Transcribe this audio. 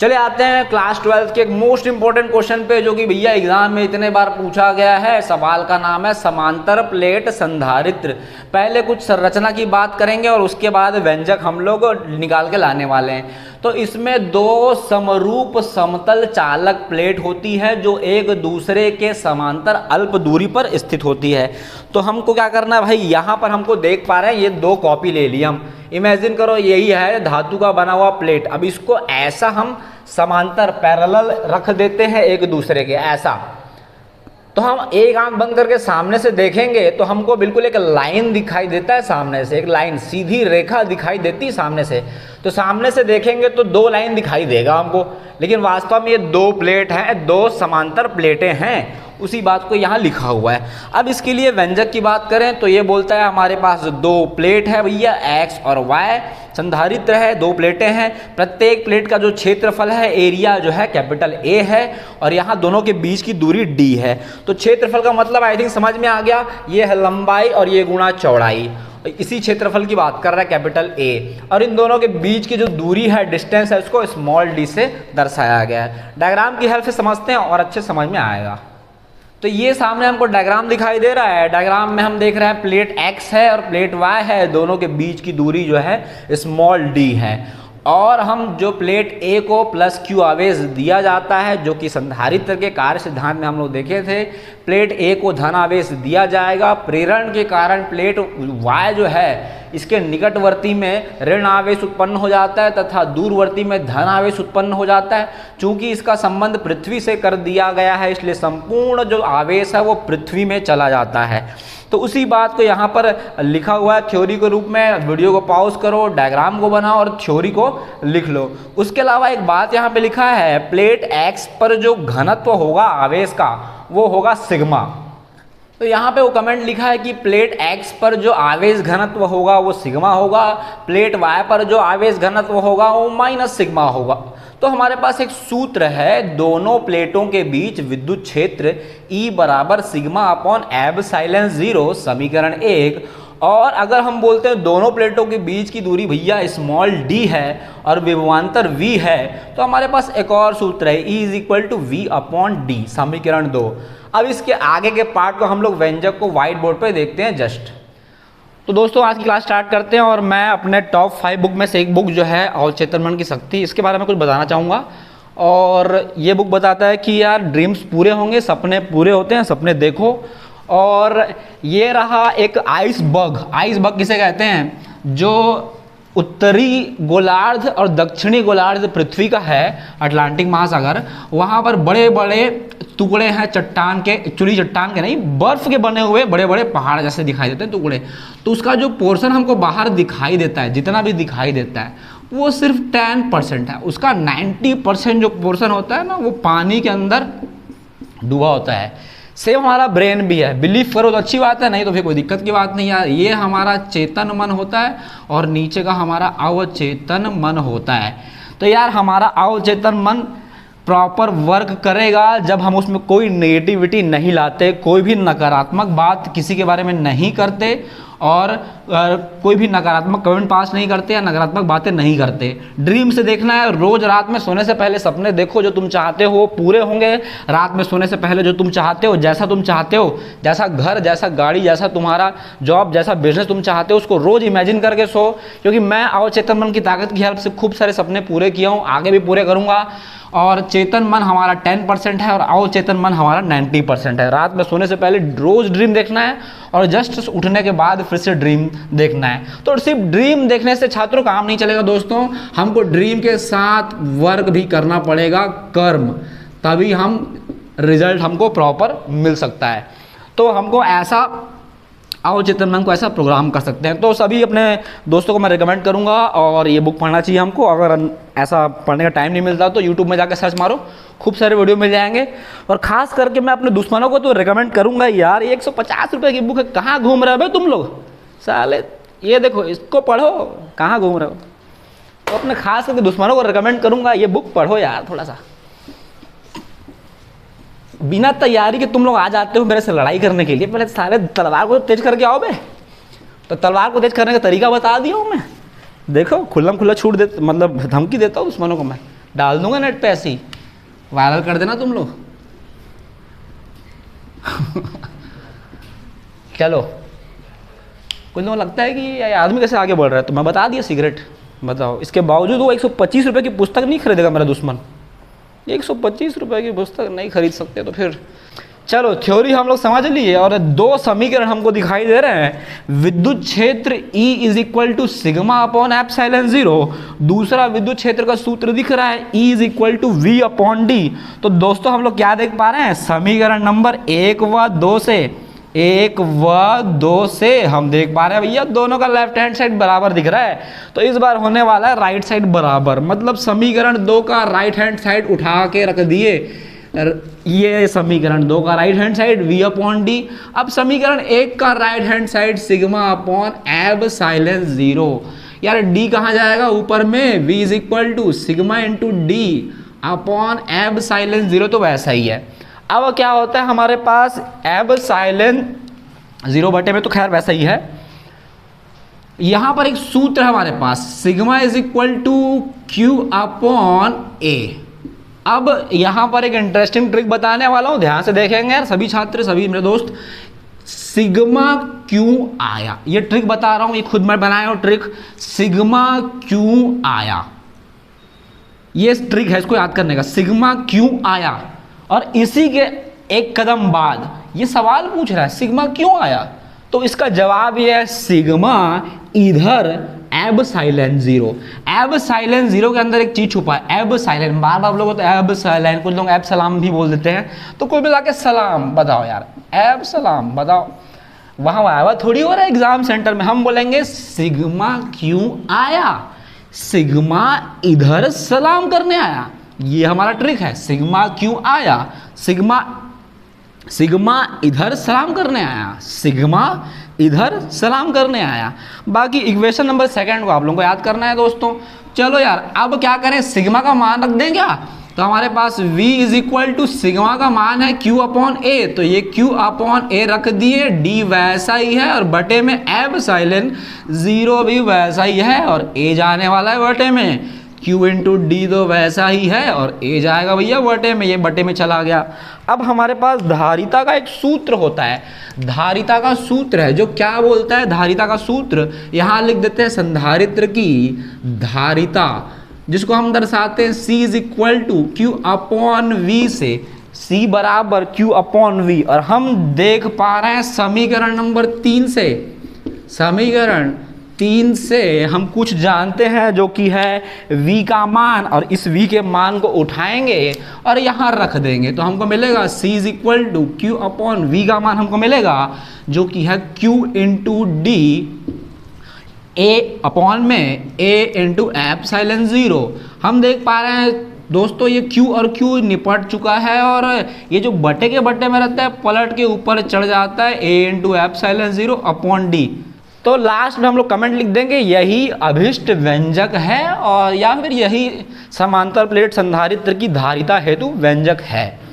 चले आते हैं क्लास 12 के एक मोस्ट इंपॉर्टेंट क्वेश्चन पे, जो कि भैया एग्जाम में इतने बार पूछा गया है। सवाल का नाम है समांतर प्लेट संधारित्र। पहले कुछ संरचना की बात करेंगे और उसके बाद व्यंजक हम लोग निकाल के लाने वाले हैं। तो इसमें दो समरूप समतल चालक प्लेट होती है जो एक दूसरे के समांतर अल्प दूरी पर स्थित होती है। तो हमको क्या करना है भाई, यहाँ पर हमको देख पा रहे हैं ये दो कॉपी ले ली हम। इमेजिन करो यही है धातु का बना हुआ प्लेट। अब इसको ऐसा हम समांतर पैरेलल रख देते हैं एक दूसरे के, ऐसा। तो हम एक आंख बंद करके सामने से देखेंगे तो हमको बिल्कुल एक लाइन दिखाई देता है सामने से, एक लाइन सीधी रेखा दिखाई देती है सामने से। तो सामने से देखेंगे तो दो लाइन दिखाई देगा हमको, लेकिन वास्तव में ये दो प्लेट हैं, दो समांतर प्लेटें हैं। उसी बात को यहाँ लिखा हुआ है। अब इसके लिए व्यंजक की बात करें तो ये बोलता है हमारे पास दो प्लेट है भैया, एक्स और वाई, संधारित्र है, दो प्लेटें हैं। प्रत्येक प्लेट का जो क्षेत्रफल है, एरिया जो है कैपिटल ए है, और यहाँ दोनों के बीच की दूरी डी है। तो क्षेत्रफल का मतलब आई थिंक समझ में आ गया, ये है लंबाई और ये गुणा चौड़ाई। इसी क्षेत्रफल की बात कर रहा है कैपिटल ए, और इन दोनों के बीच की जो दूरी है, डिस्टेंस है, उसको स्मॉल डी से दर्शाया गया है। डायग्राम की हेल्प से समझते हैं और अच्छे समझ में आएगा। तो ये सामने हमको डायग्राम दिखाई दे रहा है। डायग्राम में हम देख रहे हैं प्लेट x है और प्लेट y है, दोनों के बीच की दूरी जो है स्मॉल d है। और हम जो प्लेट A को प्लस q आवेश दिया जाता है, जो कि संधारित्र के कार्य सिद्धांत में हम लोग देखे थे, प्लेट A को धन आवेश दिया जाएगा। प्रेरण के कारण प्लेट Y जो है इसके निकटवर्ती में ऋण आवेश उत्पन्न हो जाता है तथा दूरवर्ती में धन आवेश उत्पन्न हो जाता है। चूंकि इसका संबंध पृथ्वी से कर दिया गया है, इसलिए संपूर्ण जो आवेश है वो पृथ्वी में चला जाता है। तो उसी बात को यहाँ पर लिखा हुआ है थ्योरी के रूप में। वीडियो को पॉज करो, डायग्राम को बनाओ और थ्योरी को लिख लो। उसके अलावा एक बात यहाँ पे लिखा है, प्लेट एक्स पर जो घनत्व होगा आवेश का वो होगा सिग्मा। तो यहाँ पे वो कमेंट लिखा है कि प्लेट x पर जो आवेश घनत्व होगा वो सिग्मा होगा, प्लेट y पर जो आवेश घनत्व होगा वो माइनस सिग्मा होगा। तो हमारे पास एक सूत्र है, दोनों प्लेटों के बीच विद्युत क्षेत्र E बराबर सिग्मा अपॉन एप्सिलॉन 0, समीकरण 1। और अगर हम बोलते हैं दोनों प्लेटों के बीच की दूरी भैया स्मॉल d है और विभवांतर v है, तो हमारे पास एक और सूत्र है, E is equal to v upon D, समीकरण 2। अब इसके आगे के पार्ट को हम लोग व्यंजक को व्हाइट बोर्ड पे देखते हैं जस्ट। तो दोस्तों आज की क्लास स्टार्ट करते हैं, और मैं अपने टॉप 5 बुक में से एक बुक जो है अवचेतन मन की शक्ति, इसके बारे में कुछ बताना चाहूँगा। और ये बुक बताता है कि यार ड्रीम्स पूरे होंगे, सपने पूरे होते हैं, सपने देखो। और ये रहा एक आइसबर्ग किसे कहते हैं, जो उत्तरी गोलार्ध और दक्षिणी गोलार्ध पृथ्वी का है, अटलांटिक महासागर, वहाँ पर बड़े बड़े टुकड़े हैं चट्टान के, एक्चुअली चट्टान के नहीं, बर्फ के बने हुए बड़े बड़े पहाड़ जैसे दिखाई देते हैं टुकड़े। तो उसका जो पोर्शन हमको बाहर दिखाई देता है, जितना भी दिखाई देता है वो सिर्फ 10% है। उसका 90% जो पोर्शन होता है ना, वो पानी के अंदर डूबा होता है। सेम हमारा ब्रेन भी है, बिलीव करो तो अच्छी बात है, नहीं तो फिर कोई दिक्कत की बात नहीं है। ये हमारा चेतन मन होता है और नीचे का हमारा अवचेतन मन होता है। तो यार हमारा अवचेतन मन प्रॉपर वर्क करेगा जब हम उसमें कोई नेगेटिविटी नहीं लाते, कोई भी नकारात्मक बात किसी के बारे में नहीं करते, और कोई भी नकारात्मक कमेंट पास नहीं करते या नकारात्मक बातें नहीं करते। ड्रीम से देखना है, रोज रात में सोने से पहले सपने देखो, जो तुम चाहते हो पूरे होंगे। रात में सोने से पहले जो तुम चाहते हो, जैसा तुम चाहते हो, जैसा घर, जैसा गाड़ी, जैसा तुम्हारा जॉब, जैसा बिजनेस तुम चाहते हो, उसको रोज इमेजिन करके सो। क्योंकि मैं अवचेतन मन की ताकत की हेल्प से खूब सारे सपने पूरे किया हूँ, आगे भी पूरे करूँगा। और चेतन मन हमारा 10% है और अवचेतन मन हमारा 90% है। रात में सोने से पहले रोज ड्रीम देखना है और जस्ट उठने के बाद फिर से ड्रीम देखना है। तो सिर्फ ड्रीम देखने से छात्रों काम नहीं चलेगा दोस्तों, हमको ड्रीम के साथ वर्क भी करना पड़ेगा, कर्म, तभी हम रिजल्ट हमको प्रॉपर मिल सकता है। तो हमको ऐसा अवचेतन मन को ऐसा प्रोग्राम कर सकते हैं। तो सभी अपने दोस्तों को मैं रिकमेंड करूंगा, और ये बुक पढ़ना चाहिए हमको। अगर ऐसा पढ़ने का टाइम नहीं मिलता तो यूट्यूब में जाकर सर्च मारो, खूब सारे वीडियो मिल जाएंगे। और खास करके मैं अपने दुश्मनों को तो रिकमेंड करूंगा, यार 150 रुपये की बुक है, कहाँ घूम रहे हो भाई तुम लोग साले, ये देखो इसको पढ़ो, कहाँ घूम रहे हो। तो अपने खास करके दुश्मनों को रिकमेंड करूंगा, ये बुक पढ़ो यार थोड़ा सा। बिना तैयारी के तुम लोग आ जाते हो मेरे से लड़ाई करने के लिए, पहले सारे तलवार को तेज करके आओ बे। तो तलवार को तेज करने का तरीका बता दिया हूँ मैं, देखो खुल्लम खुल्ला छूट दे, मतलब धमकी देता हूँ दुश्मनों को मैं, डाल दूंगा नेट पे ऐसे ही, वायरल कर देना तुम लोग। चलो, कुछ लोगों को लगता है कि ये आदमी कैसे आगे बढ़ रहा है, तो मैं बता दिया सिगरेट। बताओ, इसके बावजूद वो 125 रुपये की पुस्तक नहीं खरीदेगा मेरा दुश्मन। 125 रुपये की पुस्तक नहीं खरीद सकते तो फिर चलो, थ्योरी हम लोग समझ लिए। और दो समीकरण हमको दिखाई दे रहे हैं। विद्युत क्षेत्र E is equal to sigma upon epsilon 0। दूसरा विद्युत क्षेत्र का सूत्र दिख रहा है E is equal to V upon D। तो दोस्तों हम लोग क्या देख पा रहे हैं, समीकरण नंबर 1 व 2 से हम देख पा रहे हैं भैया दोनों का लेफ्ट हैंड साइड बराबर दिख रहा है। तो इस बार होने वाला है राइट साइड बराबर, मतलब समीकरण 2 का राइट हैंड साइड उठा के रख दिए। ये समीकरण 2 का right hand side V upon D। अब समीकरण 1 का right hand side sigma upon epsilon 0। यार D कहाँ जाएगा, ऊपर में V is equal to sigma into D upon epsilon 0, तो वैसा ही है। अब क्या होता है हमारे पास, एप्सिलॉन 0 बटे में तो खैर वैसा ही है। यहां पर एक सूत्र है हमारे पास, sigma is equal to Q upon A। अब यहां पर एक इंटरेस्टिंग ट्रिक बताने वाला हूं, ध्यान से देखेंगे यार सभी छात्र, सभी मेरे दोस्त। सिग्मा क्यों आया, ये ट्रिक बता रहा हूं, ये खुद मैं बनाया हूं ट्रिक। सिग्मा क्यों आया, ये ट्रिक है इसको याद करने का, सिग्मा क्यों आया। और इसी के एक कदम बाद ये सवाल पूछ रहा है सिग्मा क्यों आया, तो इसका जवाब ये है सिग्मा इधर एप्सिलॉन 0। एप्सिलॉन 0 के अंदर एक चीज छुपा है, एप्सिलॉन। बार बार लोग तो एप्सिलॉन, कुछ लोग एप्सिलॉन भी बोल देते हैं, तो कुल मिला के सलाम बताओ यार, एप्सिलॉन बताओ। वहां आया हुआ थोड़ी हो रहा है एग्जाम सेंटर में, हम बोलेंगे सिग्मा क्यों आया, सिग्मा इधर सलाम करने आया। ये हमारा ट्रिक है, सिग्मा क्यों आया, सिग्मा इधर सलाम करने आया, सिग्मा इधर सलाम करने आया। बाकी इक्वेशन नंबर 2 को आप लोगों को याद करना है दोस्तों। चलो यार, अब क्या करें, सिग्मा का मान रख दें क्या, तो हमारे पास V is equal to sigma का मान है Q अपॉन A, तो ये Q अपॉन A रख दिए, D वैसा ही है और बटे में एप्सिलॉन 0 भी वैसा ही है, और A जाने वाला है बटे में, Q इंटू डी तो वैसा ही है और A जाएगा भैया बटे में, ये बटे में चला गया। अब हमारे पास धारिता का एक सूत्र होता है, धारिता का सूत्र है जो क्या बोलता है, धारिता का सूत्र यहाँ लिख देते हैं, संधारित्र की धारिता जिसको हम दर्शाते हैं C is equal to Q upon V से, C बराबर Q अपॉन V। और हम देख पा रहे हैं समीकरण नंबर 3 से, समीकरण 3 से हम कुछ जानते हैं जो कि है V का मान, और इस V के मान को उठाएंगे और यहाँ रख देंगे तो हमको मिलेगा C is equal to Q upon V का मान हमको मिलेगा जो कि है Q into D A upon में A इंटू एप्सिलॉन 0। हम देख पा रहे हैं दोस्तों ये Q और Q निपट चुका है, और ये जो बटे के बटे में रहता है पलट के ऊपर चढ़ जाता है A into epsilon 0 upon D। तो लास्ट में हम लोग कमेंट लिख देंगे यही अभिष्ट व्यंजक है, और या फिर यही समांतर प्लेट संधारित्र की धारिता हेतु व्यंजक है।